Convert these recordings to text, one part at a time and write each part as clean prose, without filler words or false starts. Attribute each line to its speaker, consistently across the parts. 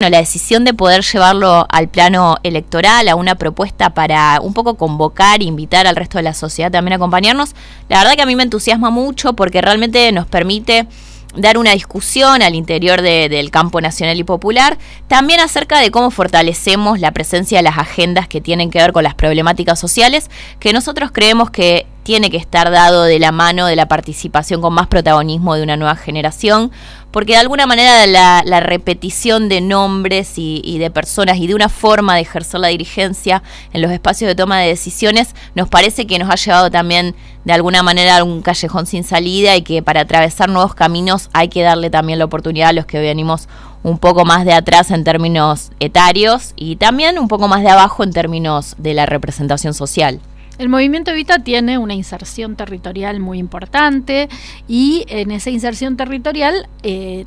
Speaker 1: la decisión de poder llevarlo al plano electoral, a una propuesta para un poco convocar e invitar al resto de la sociedad también a acompañarnos, la verdad que a mí me entusiasma mucho porque realmente nos permite dar una discusión al interior del campo nacional y popular, también acerca de cómo fortalecemos la presencia de las agendas que tienen que ver con las problemáticas sociales, que nosotros creemos que tiene que estar dado de la mano de la participación con más protagonismo de una nueva generación, porque de alguna manera la repetición de nombres y de personas y de una forma de ejercer la dirigencia en los espacios de toma de decisiones nos parece que nos ha llevado también de alguna manera a un callejón sin salida y que para atravesar nuevos caminos hay que darle también la oportunidad a los que venimos un poco más de atrás en términos etarios y también un poco más de abajo en términos de la representación social.
Speaker 2: El movimiento Evita tiene una inserción territorial muy importante y en esa inserción territorial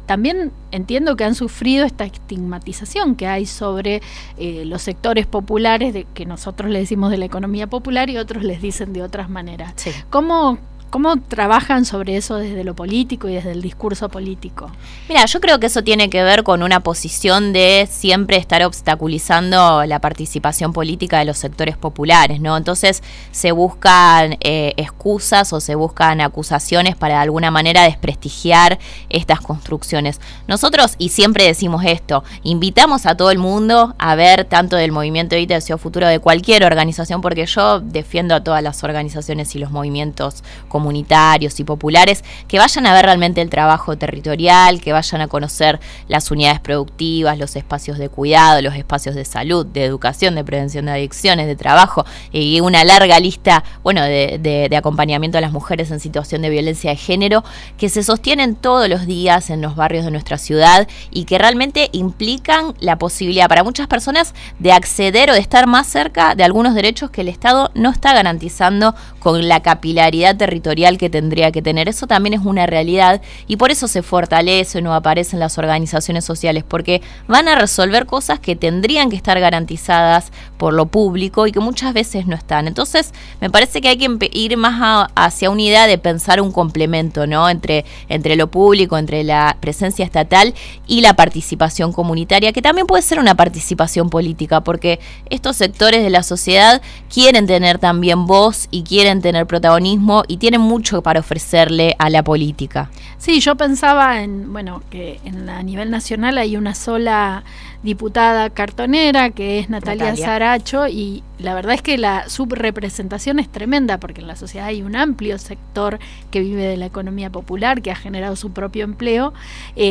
Speaker 2: también entiendo que han sufrido esta estigmatización que hay sobre los sectores populares, que nosotros le decimos de la economía popular y otros les dicen de otras maneras.
Speaker 1: Sí.
Speaker 2: ¿Cómo trabajan sobre eso desde lo político y desde el discurso político?
Speaker 1: Mira, yo creo que eso tiene que ver con una posición de siempre estar obstaculizando la participación política de los sectores populares, ¿no? Entonces se buscan excusas o se buscan acusaciones para de alguna manera desprestigiar estas construcciones. Nosotros, y siempre decimos esto, invitamos a todo el mundo a ver tanto del movimiento Evita Deseo Futuro de cualquier organización, porque yo defiendo a todas las organizaciones y los movimientos comunitarios y populares, que vayan a ver realmente el trabajo territorial, que vayan a conocer las unidades productivas, los espacios de cuidado, los espacios de salud, de educación, de prevención de adicciones, de trabajo, y una larga lista, bueno, de acompañamiento a las mujeres en situación de violencia de género, que se sostienen todos los días en los barrios de nuestra ciudad y que realmente implican la posibilidad para muchas personas de acceder o de estar más cerca de algunos derechos que el Estado no está garantizando con la capilaridad territorial que tendría que tener. Eso también es una realidad y por eso se fortalecen o aparecen las organizaciones sociales, porque van a resolver cosas que tendrían que estar garantizadas por lo público y que muchas veces no están. Entonces me parece que hay que ir más hacia una idea de pensar un complemento, ¿no? entre lo público, entre la presencia estatal y la participación comunitaria, que también puede ser una participación política, porque estos sectores de la sociedad quieren tener también voz y quieren tener protagonismo y tienen mucho para ofrecerle a la política.
Speaker 2: Sí, yo pensaba que a nivel nacional hay una sola diputada cartonera, que es Natalia Saracho, y la verdad es que la subrepresentación es tremenda, porque en la sociedad hay un amplio sector que vive de la economía popular, que ha generado su propio empleo.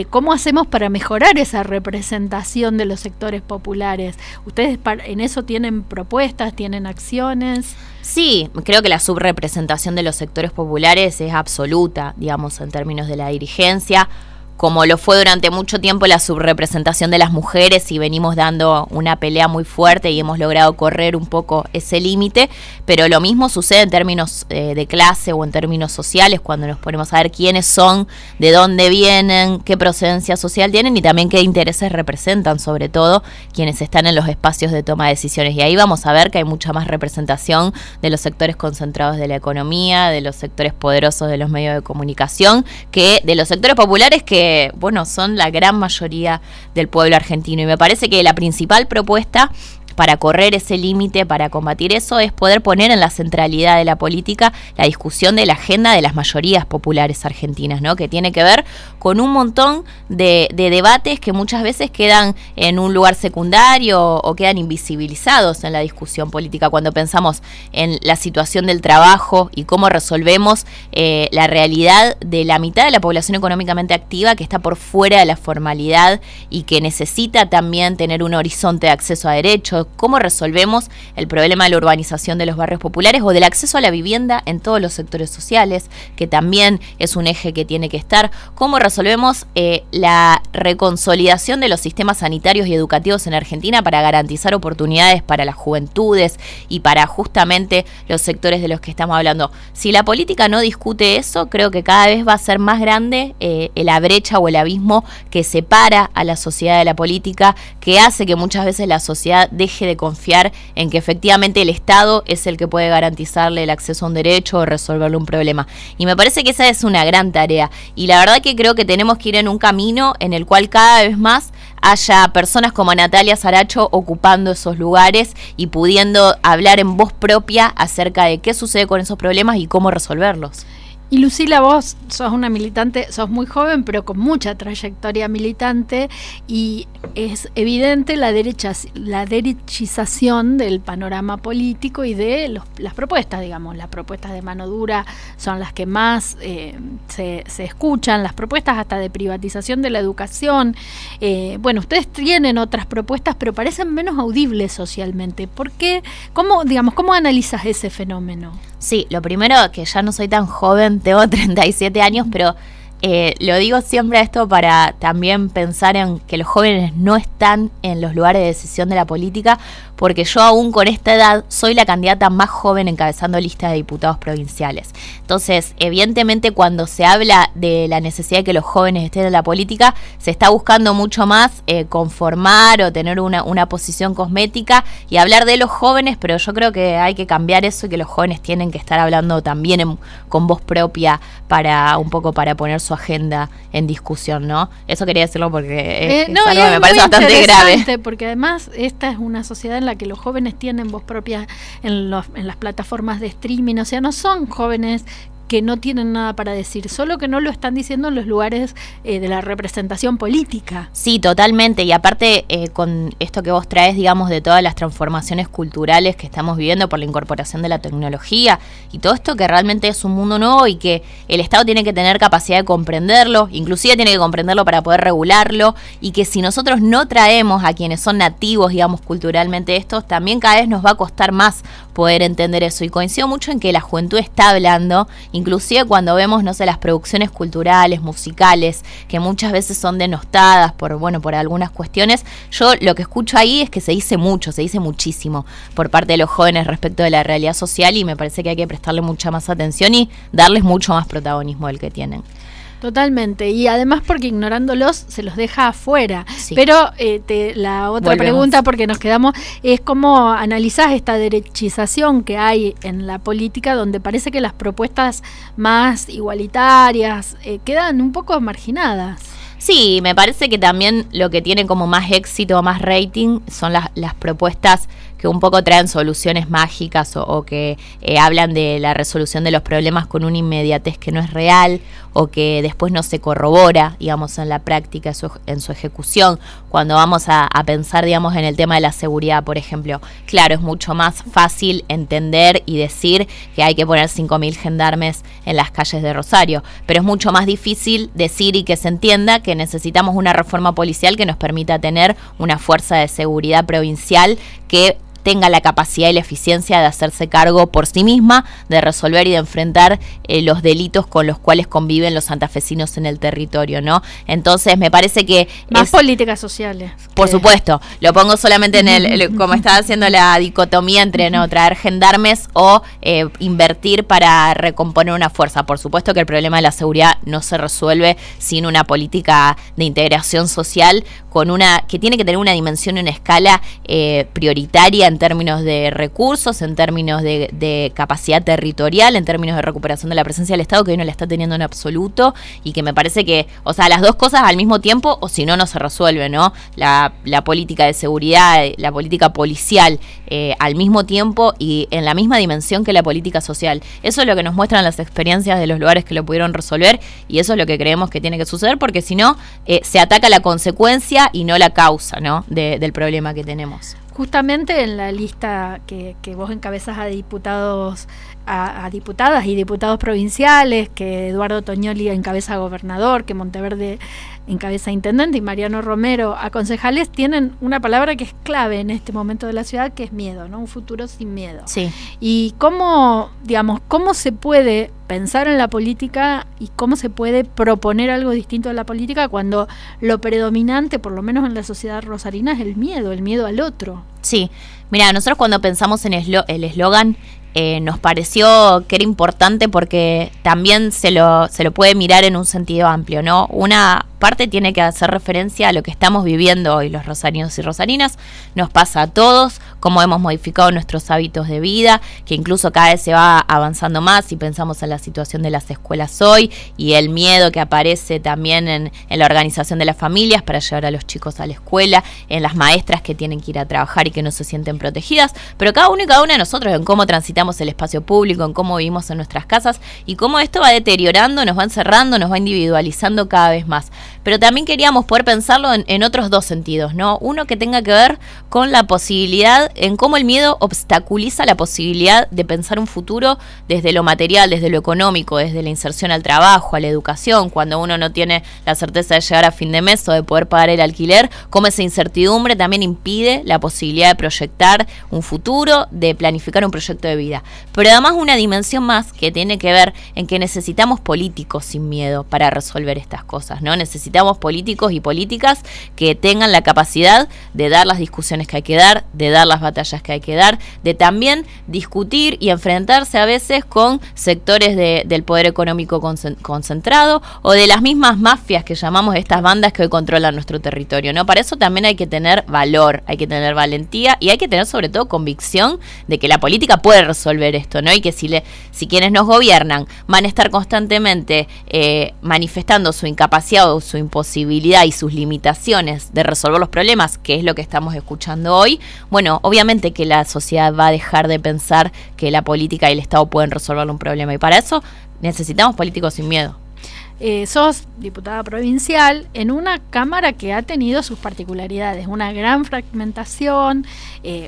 Speaker 2: ¿Cómo hacemos para mejorar esa representación de los sectores populares? ¿Ustedes en eso tienen propuestas, tienen acciones?
Speaker 1: Sí, creo que la subrepresentación de los sectores populares es absoluta, digamos, en términos de la dirigencia, como lo fue durante mucho tiempo la subrepresentación de las mujeres, y venimos dando una pelea muy fuerte y hemos logrado correr un poco ese límite, pero lo mismo sucede en términos de clase o en términos sociales, cuando nos ponemos a ver quiénes son, de dónde vienen, qué procedencia social tienen y también qué intereses representan, sobre todo quienes están en los espacios de toma de decisiones. Y ahí vamos a ver que hay mucha más representación de los sectores concentrados de la economía, de los sectores poderosos de los medios de comunicación, que de los sectores populares que son la gran mayoría del pueblo argentino. Y me parece que la principal propuesta para correr ese límite, para combatir eso, es poder poner en la centralidad de la política la discusión de la agenda de las mayorías populares argentinas, ¿no? Que tiene que ver con un montón de debates que muchas veces quedan en un lugar secundario o quedan invisibilizados en la discusión política. Cuando pensamos en la situación del trabajo y cómo resolvemos la realidad de la mitad de la población económicamente activa que está por fuera de la formalidad y que necesita también tener un horizonte de acceso a derechos, cómo resolvemos el problema de la urbanización de los barrios populares o del acceso a la vivienda en todos los sectores sociales, que también es un eje que tiene que estar, cómo resolvemos la reconsolidación de los sistemas sanitarios y educativos en Argentina para garantizar oportunidades para las juventudes y para justamente los sectores de los que estamos hablando. Si la política no discute eso, creo que cada vez va a ser más grande la brecha o el abismo que separa a la sociedad de la política, que hace que muchas veces la sociedad deje de confiar en que efectivamente el Estado es el que puede garantizarle el acceso a un derecho o resolverle un problema. Y me parece que esa es una gran tarea. Y la verdad que creo que tenemos que ir en un camino en el cual cada vez más haya personas como Natalia Saracho ocupando esos lugares y pudiendo hablar en voz propia acerca de qué sucede con esos problemas y cómo resolverlos.
Speaker 2: Y Lucila, vos sos una militante, sos muy joven, pero con mucha trayectoria militante, y es evidente la derechización del panorama político y de las propuestas, digamos. Las propuestas de mano dura son las que más se escuchan, las propuestas hasta de privatización de la educación. Bueno, ustedes tienen otras propuestas, pero parecen menos audibles socialmente. ¿Por qué? ¿Cómo analizas ese fenómeno?
Speaker 1: Sí, lo primero, que ya no soy tan joven, tengo 37 años, pero lo digo siempre esto para también pensar en que los jóvenes no están en los lugares de decisión de la política, porque yo aún con esta edad soy la candidata más joven encabezando listas de diputados provinciales. Entonces, evidentemente, cuando se habla de la necesidad de que los jóvenes estén en la política, se está buscando mucho más conformar o tener una posición cosmética y hablar de los jóvenes, pero yo creo que hay que cambiar eso y que los jóvenes tienen que estar hablando también con voz propia para poner su agenda en discusión, ¿no? Eso quería decirlo porque es algo que me parece bastante grave.
Speaker 2: Porque además esta es una sociedad en la que los jóvenes tienen voz propia en las plataformas de streaming, o sea, no son jóvenes que no tienen nada para decir, solo que no lo están diciendo en los lugares de la representación política.
Speaker 1: Sí, totalmente, y aparte con esto que vos traes, digamos, de todas las transformaciones culturales que estamos viviendo por la incorporación de la tecnología y todo esto que realmente es un mundo nuevo y que el Estado tiene que tener capacidad de comprenderlo, inclusive tiene que comprenderlo para poder regularlo, y que si nosotros no traemos a quienes son nativos, digamos, culturalmente estos, también cada vez nos va a costar más poder entender eso, y coincido mucho en que la juventud está hablando, inclusive cuando vemos, no sé, las producciones culturales, musicales, que muchas veces son denostadas por algunas cuestiones. Yo lo que escucho ahí es que se dice muchísimo por parte de los jóvenes respecto de la realidad social, y me parece que hay que prestarle mucha más atención y darles mucho más protagonismo del que tienen.
Speaker 2: Totalmente, y además porque ignorándolos se los deja afuera. Sí. Pero la otra pregunta, porque nos quedamos, es cómo analizás esta derechización que hay en la política, donde parece que las propuestas más igualitarias quedan un poco marginadas.
Speaker 1: Sí, me parece que también lo que tiene como más éxito, más rating, son las propuestas que un poco traen soluciones mágicas o que hablan de la resolución de los problemas con una inmediatez que no es real o que después no se corrobora, digamos, en la práctica, en su ejecución. Cuando vamos a pensar, digamos, en el tema de la seguridad, por ejemplo, claro, es mucho más fácil entender y decir que hay que poner 5.000 gendarmes en las calles de Rosario, pero es mucho más difícil decir y que se entienda que necesitamos una reforma policial que nos permita tener una fuerza de seguridad provincial que tenga la capacidad y la eficiencia de hacerse cargo por sí misma, de resolver y de enfrentar los delitos con los cuales conviven los santafesinos en el territorio, ¿no? Entonces me parece que
Speaker 2: más políticas sociales.
Speaker 1: Por supuesto, lo pongo solamente en como estaba haciendo la dicotomía entre no traer gendarmes o invertir para recomponer una fuerza. Por supuesto que el problema de la seguridad no se resuelve sin una política de integración social que tiene que tener una dimensión y una escala prioritaria en términos de recursos, en términos de capacidad territorial, en términos de recuperación de la presencia del Estado, que hoy no la está teniendo en absoluto, y que me parece que, o sea, las dos cosas al mismo tiempo, o si no, no se resuelve, ¿no? La política de seguridad, la política policial al mismo tiempo y en la misma dimensión que la política social. Eso es lo que nos muestran las experiencias de los lugares que lo pudieron resolver, y eso es lo que creemos que tiene que suceder, porque si no, se ataca la consecuencia y no la causa, ¿no? del problema que tenemos.
Speaker 2: Justamente en la lista que vos encabezás a diputados, a diputadas y diputados provinciales, que Eduardo Toñoli encabeza gobernador, que Monteverde encabeza intendente y Mariano Romero a concejales, tienen una palabra que es clave en este momento de la ciudad, que es miedo, ¿no? Un futuro sin miedo.
Speaker 1: Sí.
Speaker 2: Y cómo se puede pensar en la política y cómo se puede proponer algo distinto de la política cuando lo predominante, por lo menos en la sociedad rosarina, es el miedo al otro.
Speaker 1: Sí, mira, nosotros cuando pensamos en el eslogan, nos pareció que era importante porque también se lo puede mirar en un sentido amplio, ¿no? Una parte tiene que hacer referencia a lo que estamos viviendo hoy los rosarinos y rosarinas, nos pasa a todos, cómo hemos modificado nuestros hábitos de vida, que incluso cada vez se va avanzando más si pensamos en la situación de las escuelas hoy y el miedo que aparece también en la organización de las familias para llevar a los chicos a la escuela, en las maestras que tienen que ir a trabajar y que no se sienten protegidas, pero cada uno y cada una de nosotros en cómo transitamos el espacio público, en cómo vivimos en nuestras casas y cómo esto va deteriorando, nos va encerrando, nos va individualizando cada vez más. Pero también queríamos poder pensarlo en otros dos sentidos, ¿no? Uno que tenga que ver con la posibilidad, en cómo el miedo obstaculiza la posibilidad de pensar un futuro desde lo material, desde lo económico, desde la inserción al trabajo, a la educación, cuando uno no tiene la certeza de llegar a fin de mes o de poder pagar el alquiler, cómo esa incertidumbre también impide la posibilidad de proyectar un futuro, de planificar un proyecto de vida. Pero además una dimensión más que tiene que ver en que necesitamos políticos sin miedo para resolver estas cosas, ¿no? Necesitamos políticos y políticas que tengan la capacidad de dar las discusiones que hay que dar, de dar las batallas que hay que dar, de también discutir y enfrentarse a veces con sectores del poder económico concentrado o de las mismas mafias que llamamos estas bandas que hoy controlan nuestro territorio, ¿no? Para eso también hay que tener valor, hay que tener valentía y hay que tener sobre todo convicción de que la política puede resolver esto, ¿no? Y que si quienes nos gobiernan van a estar constantemente manifestando su incapacidad o su imposibilidad y sus limitaciones de resolver los problemas, que es lo que estamos escuchando hoy, bueno, obviamente que la sociedad va a dejar de pensar que la política y el Estado pueden resolver un problema y para eso necesitamos políticos sin miedo.
Speaker 2: Sos diputada provincial en una Cámara que ha tenido sus particularidades, una gran fragmentación,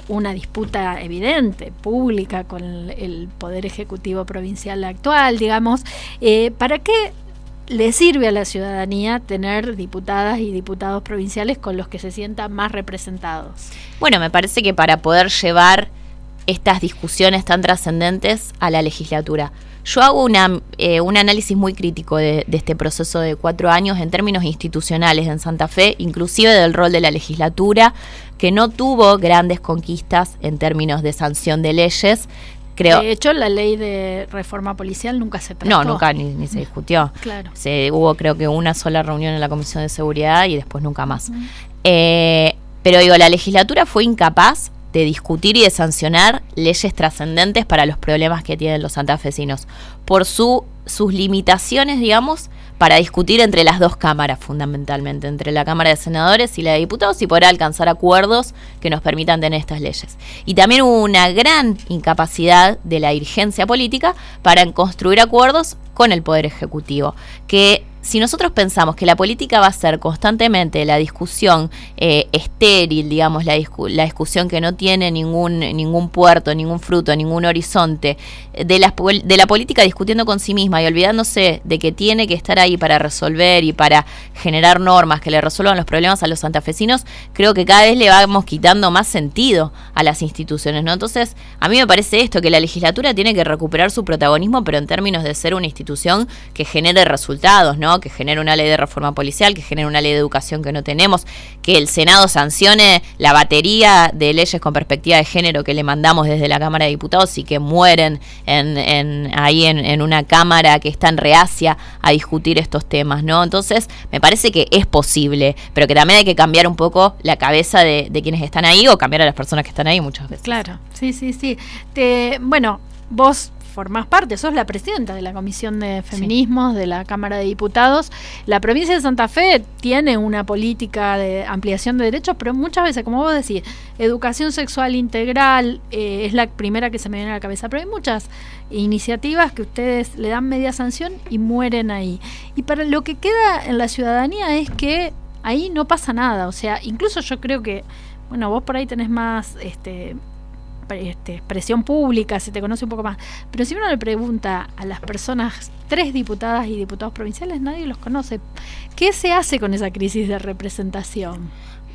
Speaker 2: una disputa evidente, pública con el Poder Ejecutivo Provincial actual, digamos. ¿Para qué le sirve a la ciudadanía tener diputadas y diputados provinciales con los que se sientan más representados?
Speaker 1: Bueno, me parece que para poder llevar estas discusiones tan trascendentes a la legislatura. Yo hago un análisis muy crítico de este proceso de 4 años en términos institucionales en Santa Fe, inclusive del rol de la legislatura, que no tuvo grandes conquistas en términos de sanción de leyes. Creo.
Speaker 2: De hecho, la ley de reforma policial nunca se trató.
Speaker 1: No, nunca ni se discutió.
Speaker 2: Claro.
Speaker 1: Hubo creo que una sola reunión en la Comisión de Seguridad y después nunca más. Pero digo, la legislatura fue incapaz de discutir y de sancionar leyes trascendentes para los problemas que tienen los santafesinos, por sus limitaciones, digamos, para discutir entre las dos cámaras fundamentalmente, entre la Cámara de Senadores y la de Diputados y poder alcanzar acuerdos que nos permitan tener estas leyes. Y también hubo una gran incapacidad de la dirigencia política para construir acuerdos con el Poder Ejecutivo, que si nosotros pensamos que la política va a ser constantemente la discusión estéril, digamos, la discusión que no tiene ningún puerto, ningún fruto, ningún horizonte, de la política discutiendo con sí misma y olvidándose de que tiene que estar ahí para resolver y para generar normas que le resuelvan los problemas a los santafesinos, creo que cada vez le vamos quitando más sentido a las instituciones, ¿no? Entonces, a mí me parece esto, que la legislatura tiene que recuperar su protagonismo, pero en términos de ser una institución que genere resultados, ¿no? Que genere una ley de reforma policial, que genere una ley de educación que no tenemos, que el Senado sancione la batería de leyes con perspectiva de género que le mandamos desde la Cámara de Diputados y que mueren en una Cámara que es tan reacia a discutir estos temas, ¿no? Entonces, me parece que es posible, pero que también hay que cambiar un poco la cabeza de quienes están ahí o cambiar a las personas que están ahí muchas veces.
Speaker 2: Claro, sí. Bueno, vos formás parte, sos la presidenta de la Comisión de Feminismos de la Cámara de Diputados. La provincia de Santa Fe tiene una política de ampliación de derechos, pero muchas veces, como vos decís, educación sexual integral es la primera que se me viene a la cabeza, pero hay muchas iniciativas que ustedes le dan media sanción y mueren ahí. Y para lo que queda en la ciudadanía es que ahí no pasa nada, o sea, incluso yo creo que, bueno, vos por ahí tenés más expresión pública, se te conoce un poco más, pero si uno le pregunta a las personas, 3 diputadas y diputados provinciales, nadie los conoce. ¿Qué se hace con esa crisis de representación?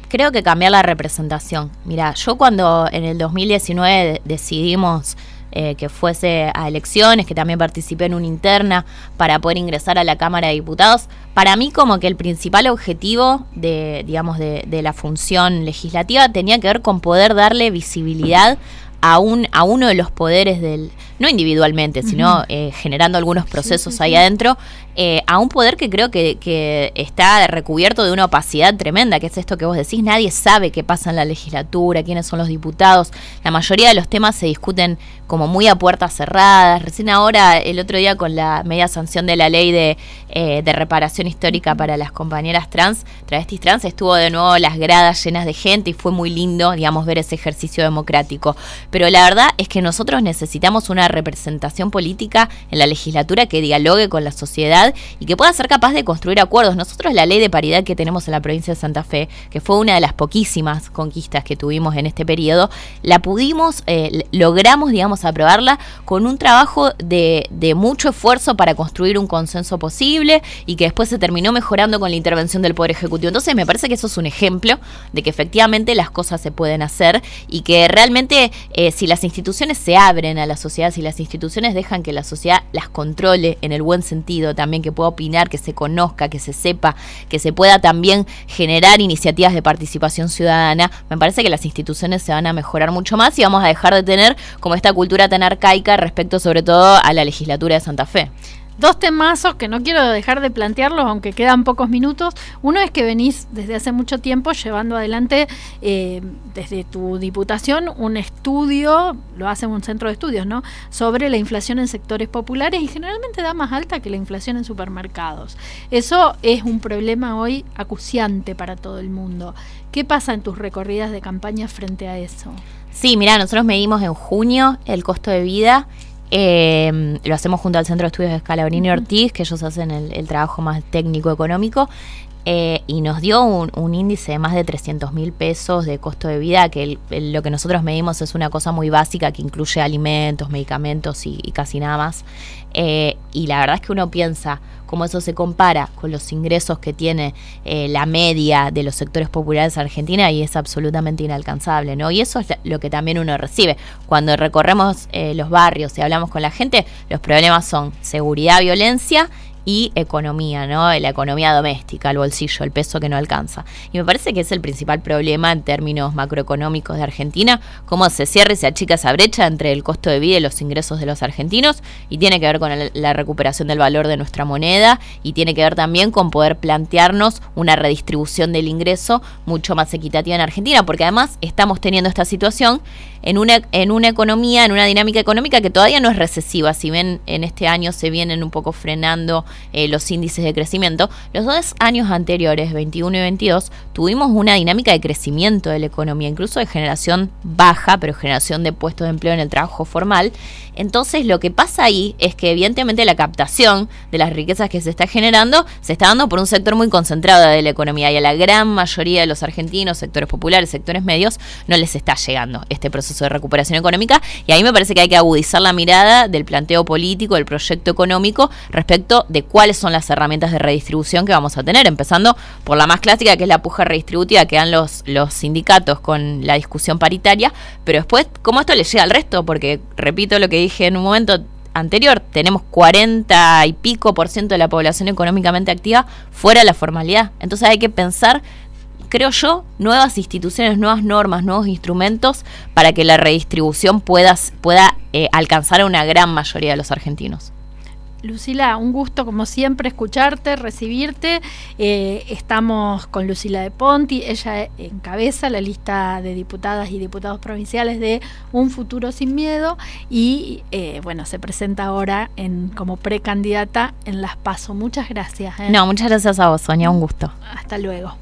Speaker 1: Creo que cambiar la representación. Mira, yo cuando en el 2019 decidimos que fuese a elecciones, que también participé en una interna para poder ingresar a la Cámara de Diputados, para mí como que el principal objetivo de la función legislativa tenía que ver con poder darle visibilidad a uno de los poderes no individualmente, sino generando algunos procesos ahí adentro, a un poder que creo que está recubierto de una opacidad tremenda, que es esto que vos decís, nadie sabe qué pasa en la legislatura, quiénes son los diputados, la mayoría de los temas se discuten como muy a puertas cerradas. Recién ahora, el otro día, con la media sanción de la ley de reparación histórica para las compañeras travestis trans, estuvo de nuevo las gradas llenas de gente y fue muy lindo, digamos, ver ese ejercicio democrático. Pero la verdad es que nosotros necesitamos una representación política en la legislatura que dialogue con la sociedad y que pueda ser capaz de construir acuerdos. Nosotros la ley de paridad que tenemos en la provincia de Santa Fe, que fue una de las poquísimas conquistas que tuvimos en este periodo, la pudimos, logramos, digamos, aprobarla con un trabajo de mucho esfuerzo para construir un consenso posible y que después se terminó mejorando con la intervención del Poder Ejecutivo. Entonces me parece que eso es un ejemplo de que efectivamente las cosas se pueden hacer y que realmente si las instituciones se abren a la sociedad, si las instituciones dejan que la sociedad las controle en el buen sentido, también que pueda opinar, que se conozca, que se sepa, que se pueda también generar iniciativas de participación ciudadana, me parece que las instituciones se van a mejorar mucho más y vamos a dejar de tener como esta cultura tan arcaica respecto sobre todo a la legislatura de Santa Fe.
Speaker 2: Dos temazos que no quiero dejar de plantearlos, aunque quedan pocos minutos. Uno es que venís desde hace mucho tiempo llevando adelante, desde tu diputación, un estudio, lo hace un centro de estudios, ¿no?, sobre la inflación en sectores populares y generalmente da más alta que la inflación en supermercados. Eso es un problema hoy acuciante para todo el mundo. ¿Qué pasa en tus recorridas de campaña frente a eso?
Speaker 1: Sí, mirá, nosotros medimos en junio el costo de vida. Lo hacemos junto al Centro de Estudios de Scalabrini Ortiz, que ellos hacen el trabajo más técnico-económico, y nos dio un índice de más de 300.000 pesos de costo de vida, que lo que nosotros medimos es una cosa muy básica que incluye alimentos, medicamentos y casi nada más. Y la verdad es que uno piensa cómo eso se compara con los ingresos que tiene la media de los sectores populares de Argentina y es absolutamente inalcanzable, ¿no? Y eso es lo que también uno recibe. Cuando recorremos los barrios y hablamos con la gente, los problemas son seguridad, violencia y economía, ¿no? La economía doméstica, el bolsillo, el peso que no alcanza. Y me parece que es el principal problema en términos macroeconómicos de Argentina, cómo se cierra y se achica esa brecha entre el costo de vida y los ingresos de los argentinos, y tiene que ver con la recuperación del valor de nuestra moneda, y tiene que ver también con poder plantearnos una redistribución del ingreso mucho más equitativa en Argentina, porque además estamos teniendo esta situación en una economía, en una dinámica económica que todavía no es recesiva. Si bien en este año se vienen un poco frenando los índices de crecimiento, los 2 años anteriores, 21 y 22, tuvimos una dinámica de crecimiento de la economía, incluso de generación baja, pero generación de puestos de empleo en el trabajo formal. Entonces lo que pasa ahí es que evidentemente la captación de las riquezas que se está generando se está dando por un sector muy concentrado de la economía, y a la gran mayoría de los argentinos, sectores populares, sectores medios, no les está llegando este proceso de recuperación económica, y ahí me parece que hay que agudizar la mirada del planteo político, del proyecto económico respecto de cuáles son las herramientas de redistribución que vamos a tener, empezando por la más clásica, que es la puja redistributiva que dan los sindicatos con la discusión paritaria, pero después cómo esto le llega al resto, porque repito lo que dije en un momento anterior, tenemos 40 y pico % de la población económicamente activa fuera de la formalidad. Entonces hay que pensar, creo yo, nuevas instituciones, nuevas normas, nuevos instrumentos para que la redistribución pueda alcanzar a una gran mayoría de los argentinos.
Speaker 2: Lucila, un gusto como siempre escucharte, recibirte. Estamos con Lucila de Ponti, ella encabeza la lista de diputadas y diputados provinciales de Un Futuro Sin Miedo y bueno, se presenta ahora como precandidata en las PASO. Muchas gracias.
Speaker 1: No, muchas gracias a vos, Sonia, un gusto.
Speaker 2: Hasta luego.